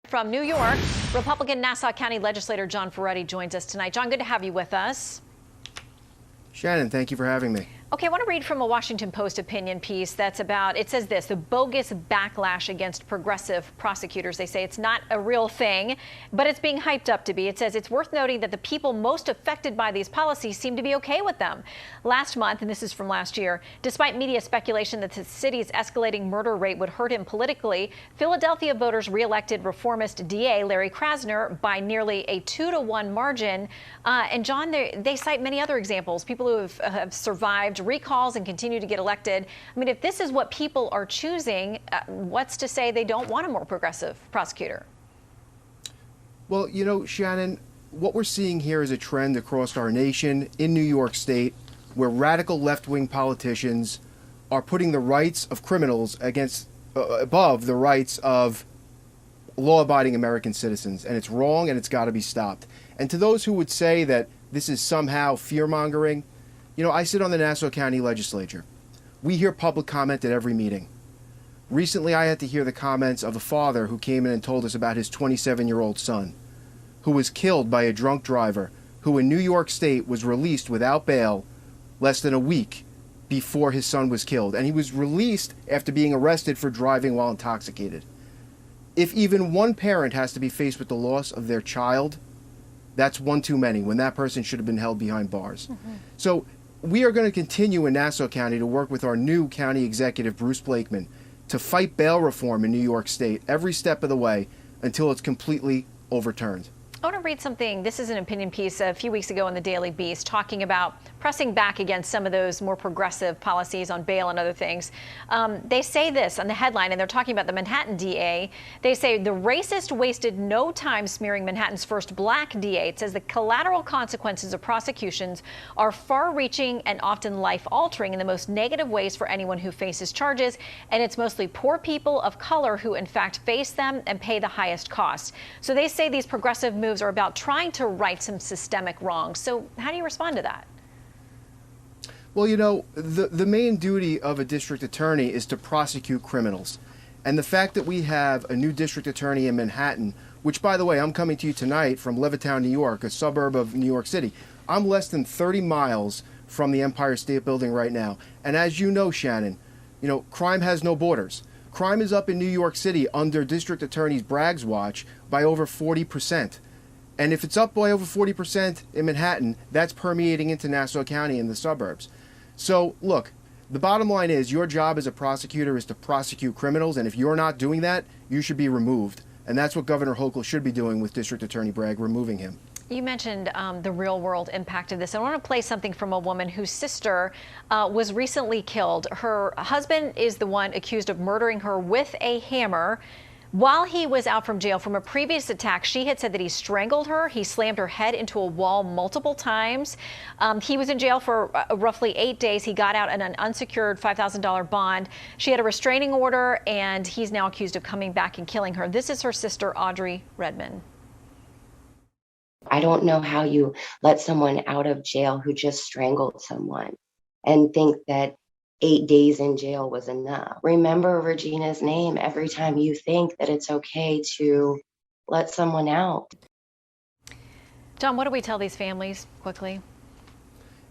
From New York, Republican Nassau County legislator John Ferretti joins us tonight. John, good to have you with us. Shannon, thank you for having me. Okay, I want to read from a Washington Post opinion piece that's about, it says this, the bogus backlash against progressive prosecutors. They say it's not a real thing, but it's being hyped up to be. It says it's worth noting that the people most affected by these policies seem to be okay with them. Last month, and this is from last year, despite media speculation that the city's escalating murder rate would hurt him politically, Philadelphia voters reelected reformist DA Larry Krasner by nearly a 2-to-1 margin. And John, they cite many other examples, people who have survived recalls and continue to get elected. I mean, if this is what people are choosing, what's to say they don't want a more progressive prosecutor? Well, you know, Shannon, what we're seeing here is a trend across our nation in New York State where radical left-wing politicians are putting the rights of criminals above the rights of law-abiding American citizens. And it's wrong and it's got to be stopped. And to those who would say that this is somehow fear-mongering, you know, I sit on the Nassau County legislature. We hear public comment at every meeting. Recently, I had to hear the comments of a father who came in and told us about his 27-year-old son, who was killed by a drunk driver who in New York State was released without bail less than a week before his son was killed. And he was released after being arrested for driving while intoxicated. If even one parent has to be faced with the loss of their child, that's one too many when that person should have been held behind bars. Mm-hmm. So we are going to continue in Nassau County to work with our new county executive, Bruce Blakeman, to fight bail reform in New York State every step of the way until it's completely overturned. I want to read something. This is an opinion piece a few weeks ago in the Daily Beast talking about pressing back against some of those more progressive policies on bail and other things. They say this on the headline, and they're talking about the Manhattan DA. They say the racist wasted no time smearing Manhattan's first black DA. It says the collateral consequences of prosecutions are far-reaching and often life-altering in the most negative ways for anyone who faces charges, and it's mostly poor people of color who in fact face them and pay the highest costs. So they say these progressive moves are about trying to right some systemic wrongs. So how do you respond to that? Well, you know, the main duty of a district attorney is to prosecute criminals. And the fact that we have a new district attorney in Manhattan, which, by the way, I'm coming to you tonight from Levittown, New York, a suburb of New York City. I'm less than 30 miles from the Empire State Building right now. And as you know, Shannon, you know, crime has no borders. Crime is up in New York City under District Attorney Bragg's watch by over 40%. And if it's up by over 40% in Manhattan, that's permeating into Nassau County and the suburbs. So, look, the bottom line is your job as a prosecutor is to prosecute criminals, and if you're not doing that, you should be removed. And that's what Governor Hochul should be doing with District Attorney Bragg, removing him. You mentioned the real-world impact of this. I want to play something from a woman whose sister was recently killed. Her husband is the one accused of murdering her with a hammer. While he was out from jail from a previous attack, she had said that he strangled her. He slammed her head into a wall multiple times. He was in jail for roughly 8 days. He got out on an unsecured $5,000 bond. She had a restraining order, and he's now accused of coming back and killing her. This is her sister, Audrey Redman. I don't know how you let someone out of jail who just strangled someone and think that 8 days in jail was enough. Remember Regina's name every time you think that it's okay to let someone out. John, what do we tell these families quickly?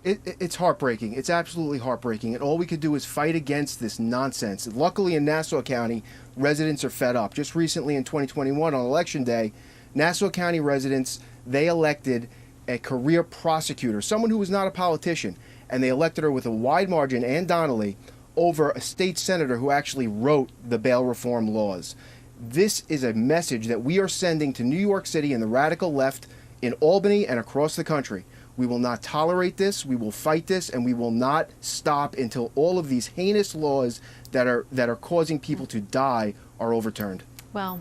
It's heartbreaking. It's absolutely heartbreaking. And all we could do is fight against this nonsense. Luckily in Nassau County, residents are fed up. Just recently in 2021 on Election Day, Nassau County residents, they elected a career prosecutor, someone who was not a politician. And they elected her with a wide margin, Ann Donnelly, over a state senator who actually wrote the bail reform laws. This is a message that we are sending to New York City and the radical left in Albany and across the country. We will not tolerate this, we will fight this, and we will not stop until all of these heinous laws that are causing people to die are overturned. Well,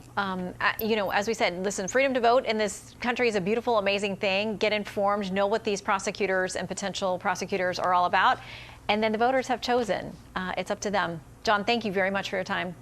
you know, as we said, listen, freedom to vote in this country is a beautiful, amazing thing. Get informed, know what these prosecutors and potential prosecutors are all about, and then the voters have chosen. It's up to them. John, thank you very much for your time.